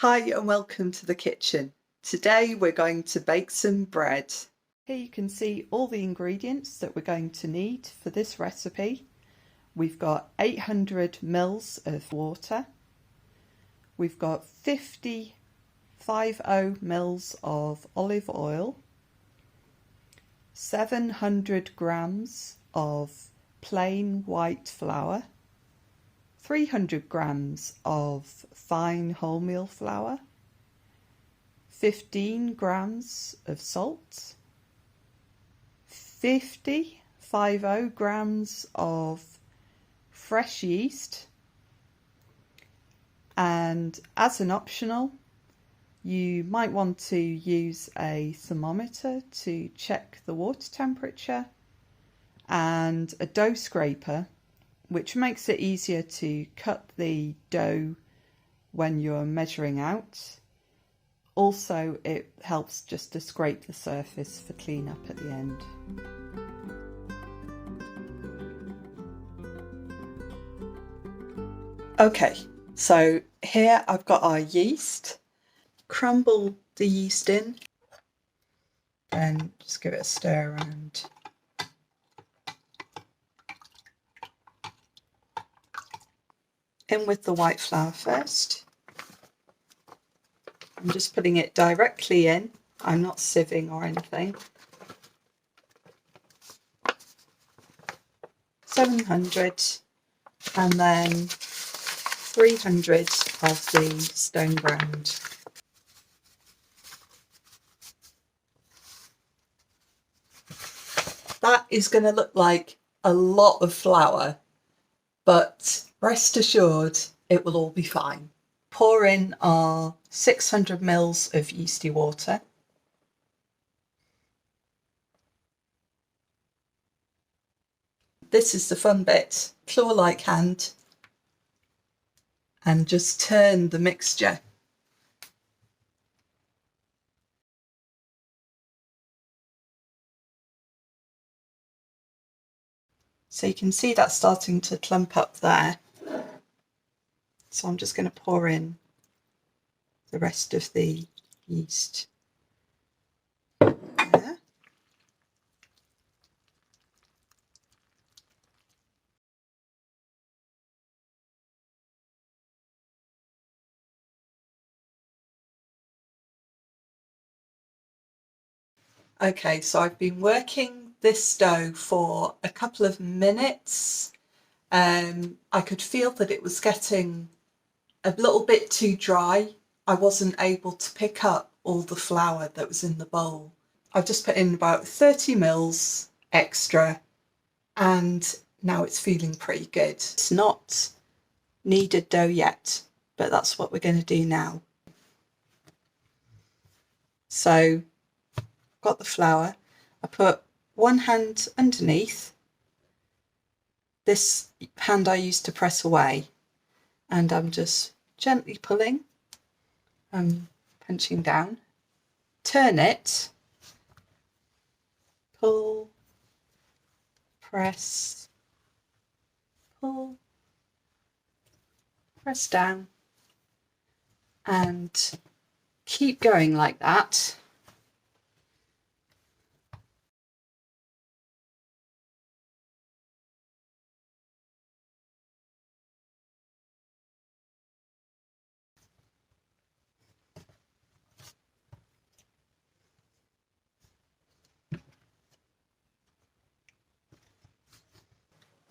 Hi and welcome to the kitchen. Today we're going to bake some bread. Here you can see all the ingredients that we're going to need for this recipe. We've got 800 mils of water. We've got 50 mils of olive oil, 700 grams of plain white flour, 300 grams of fine wholemeal flour, 15 grams of salt, 50 grams of fresh yeast, and as an optional you might want to use a thermometer to check the water temperature, and a dough scraper, which makes it easier to cut the dough when you're measuring out. Also, it helps just to scrape the surface for cleanup at the end. Okay, so here I've got our yeast. Crumble the yeast in and just give it a stir around. In with the white flour first. I'm just putting it directly in. I'm not sieving or anything. 700 and then 300 of the stone ground. That is going to look like a lot of flour, but rest assured it will all be fine. Pour in our 600 mils of yeasty water. This is the fun bit, claw-like hand, and just turn the mixture. So you can see that starting to clump up there. So I'm just going to pour in the rest of the yeast there. Okay, so I've been working this dough for a couple of minutes. I could feel that it was getting a little bit too dry. I wasn't able to pick up all the flour that was in the bowl. I've just put in about 30 mils extra and now it's feeling pretty good. It's not kneaded dough yet, but that's what we're going to do now. So got the flour, I put one hand underneath. This hand I used to press away, and I'm just gently pulling and punching down. Turn it, pull, press, pull, press down, and keep going like that.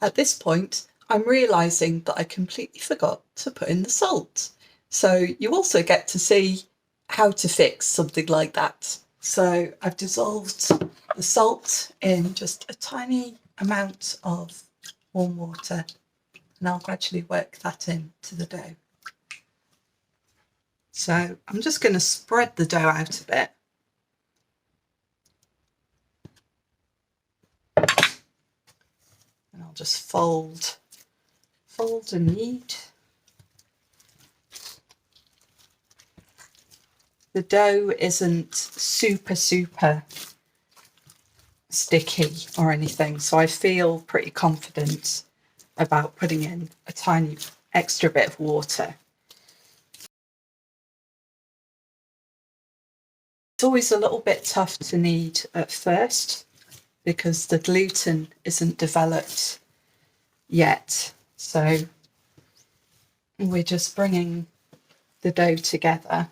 At this point, I'm realising that I completely forgot to put in the salt. So you also get to see how to fix something like that. So I've dissolved the salt in just a tiny amount of warm water, and I'll gradually work that into the dough. So I'm just going to spread the dough out a bit. And I'll just fold and knead. The dough isn't super sticky or anything, so I feel pretty confident about putting in a tiny extra bit of water. It's always a little bit tough to knead at first because the gluten isn't developed yet. So we're just bringing the dough together.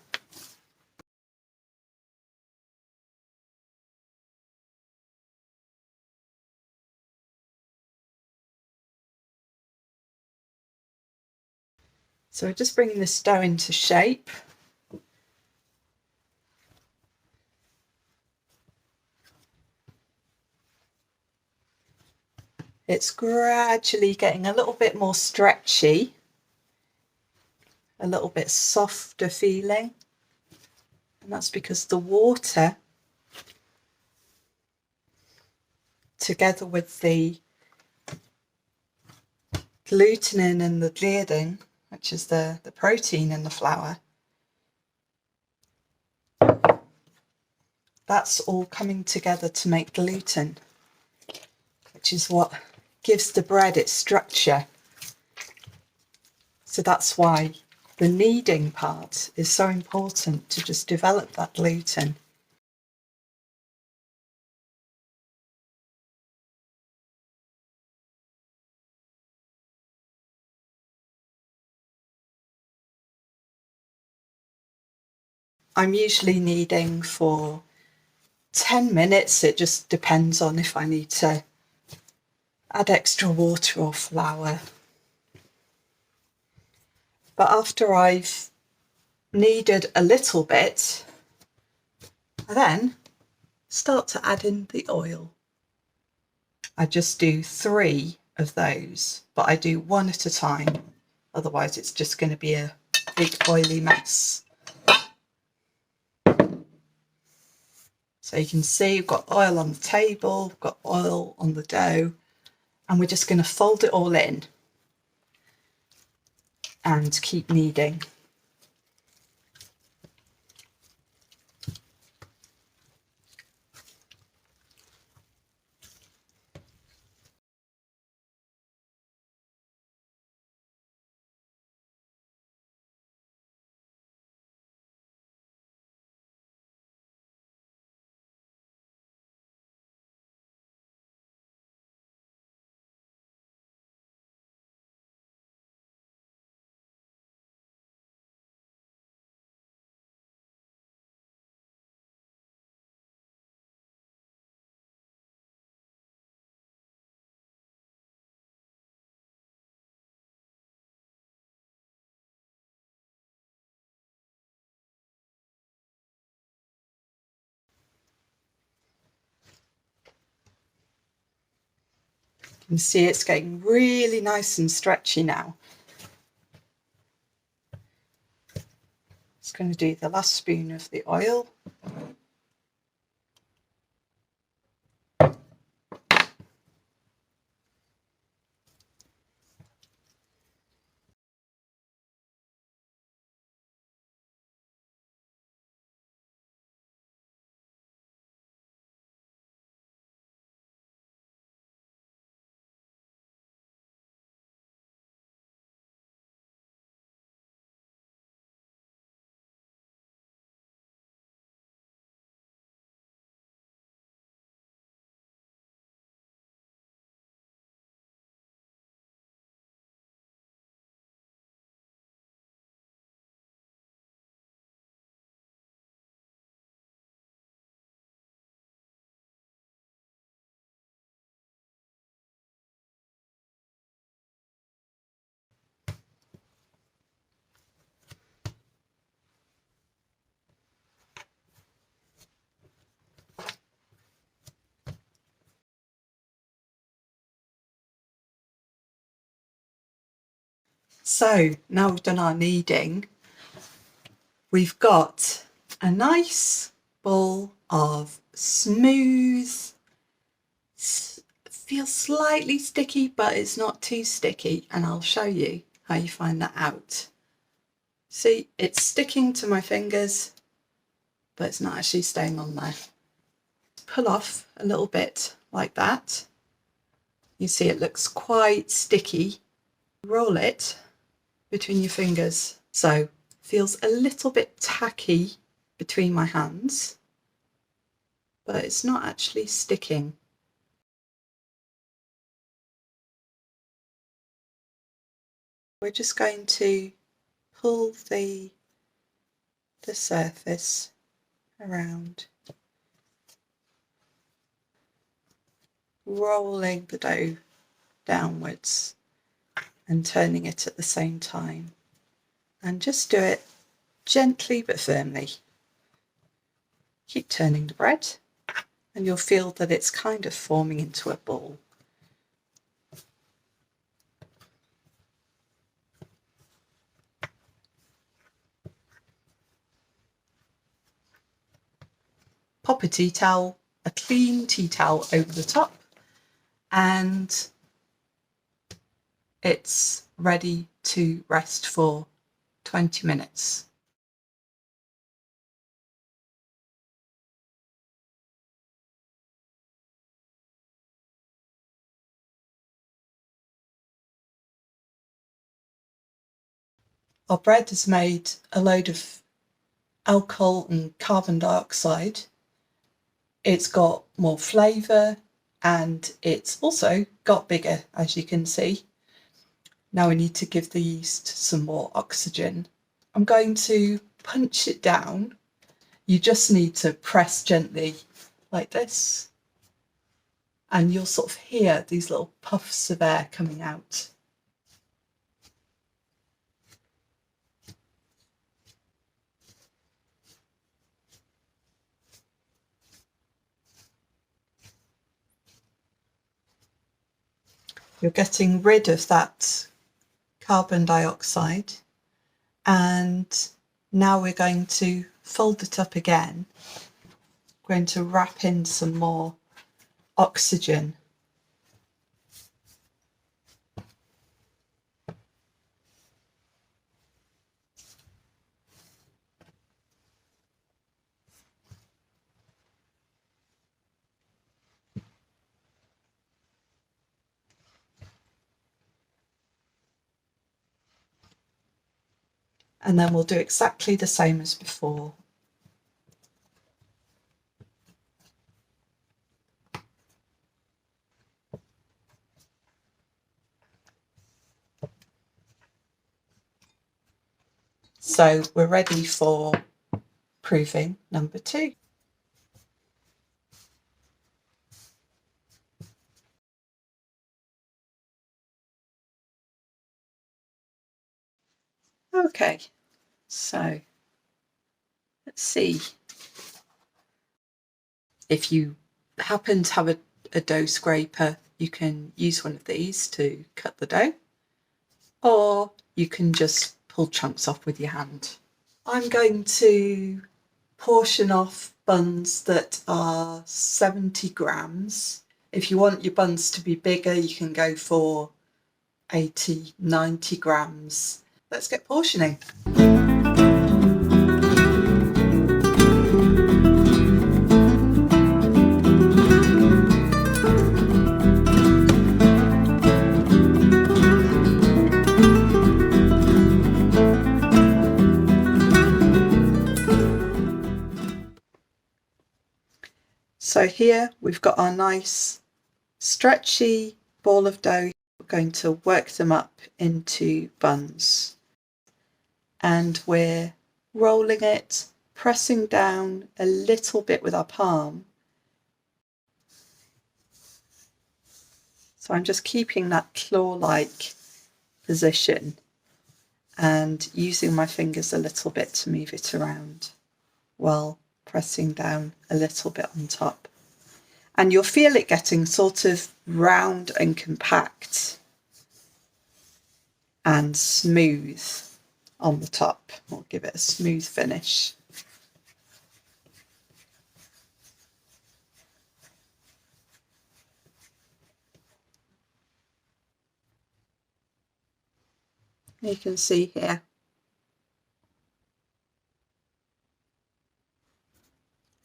So we're just bringing this dough into shape. It's gradually getting a little bit more stretchy, a little bit softer feeling. And that's because the water, together with the glutenin and the gliadin, which is the protein in the flour, that's all coming together to make gluten, which is what gives the bread its structure. So that's why the kneading part is so important, to just develop that gluten. I'm usually kneading for 10 minutes. It just depends on if I need to add extra water or flour. But after I've kneaded a little bit, I then start to add in the oil. I just do 3 of those, but I do 1 at a time. Otherwise it's just going to be a big oily mess. So you can see we've got oil on the table, we've got oil on the dough, and we're just going to fold it all in and keep kneading. You can see it's getting really nice and stretchy now. Just going to do the last spoon of the oil. So now we've done our kneading, we've got a nice ball of smooth, feels slightly sticky, but it's not too sticky, and I'll show you how you find that out. See, it's sticking to my fingers, but it's not actually staying on there. Pull off a little bit like that. You see it looks quite sticky. Roll it between your fingers, so feels a little bit tacky between my hands. but it's not actually sticking. We're just going to pull the surface around, rolling the dough downwards and turning it at the same time, and just do it gently but firmly. Keep turning the bread and you'll feel that it's kind of forming into a ball. Pop a tea towel, a clean tea towel over the top, and it's ready to rest for 20 minutes. Our bread has made a load of alcohol and carbon dioxide. It's got more flavour and it's also got bigger, as you can see. Now we need to give the yeast some more oxygen. I'm going to punch it down. You just need to press gently like this, and you'll sort of hear these little puffs of air coming out. You're getting rid of that carbon dioxide, and now we're going to fold it up again. We're going to wrap in some more oxygen. And then we'll do exactly the same as before. So we're ready for proving number 2. Okay, so let's see. If you happen to have a dough scraper, you can use one of these to cut the dough, or you can just pull chunks off with your hand. I'm going to portion off buns that are 70 grams. If you want your buns to be bigger, you can go for 80, 90 grams. Let's get portioning. So here we've got our nice stretchy ball of dough. We're going to work them up into buns, and we're rolling it, pressing down a little bit with our palm. So I'm just keeping that claw-like position and using my fingers a little bit to move it around while pressing down a little bit on top. And you'll feel it getting sort of round and compact and smooth on the top. We'll give it a smooth finish. You can see here.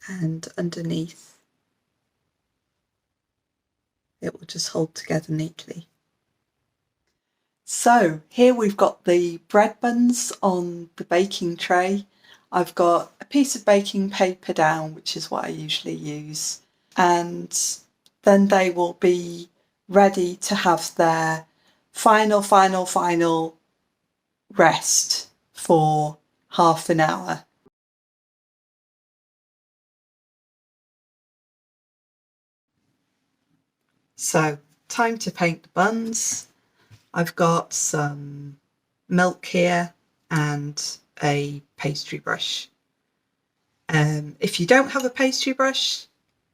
And underneath, it will just hold together neatly. So here we've got the bread buns on the baking tray. I've got a piece of baking paper down, which is what I usually use, and then they will be ready to have their final rest for half an hour. So, time to paint the buns. I've got some milk here and a pastry brush. If you don't have a pastry brush,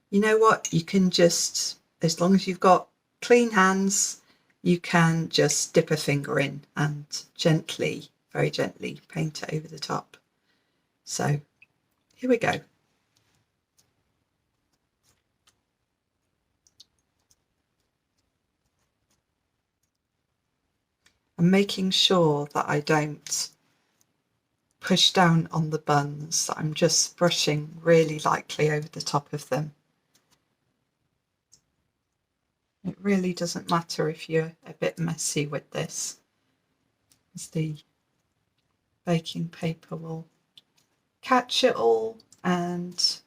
you know what? You can just, as long as you've got clean hands, you can just dip a finger in and gently, very gently paint it over the top. So here we go. I'm making sure that I don't push down on the buns. I'm just brushing really lightly over the top of them. It really doesn't matter if you're a bit messy with this, as the baking paper will catch it all and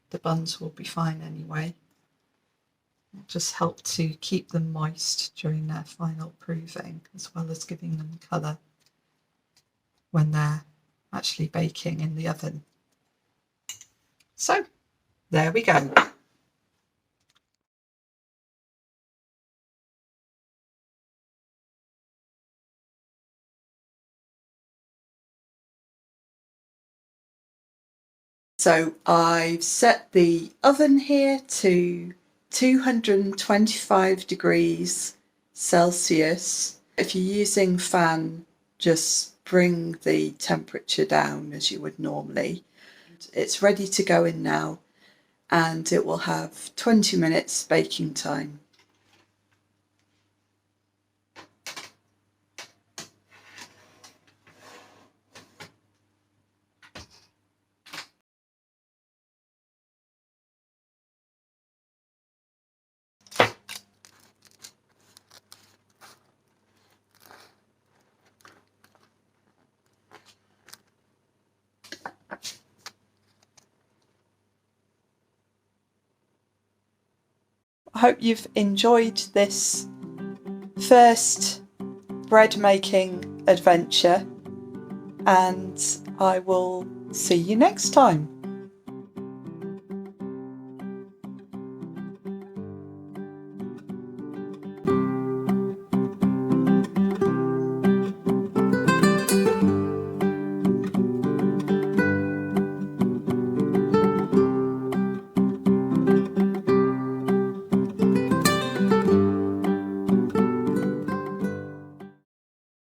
the buns will be fine anyway. It'll just help to keep them moist during their final proving, as well as giving them colour when they're actually baking in the oven. So there we go. So I've set the oven here to 225 degrees Celsius. If you're using fan, just bring the temperature down as you would normally. It's ready to go in now, and it will have 20 minutes baking time. I hope you've enjoyed this first bread making adventure, and I will see you next time.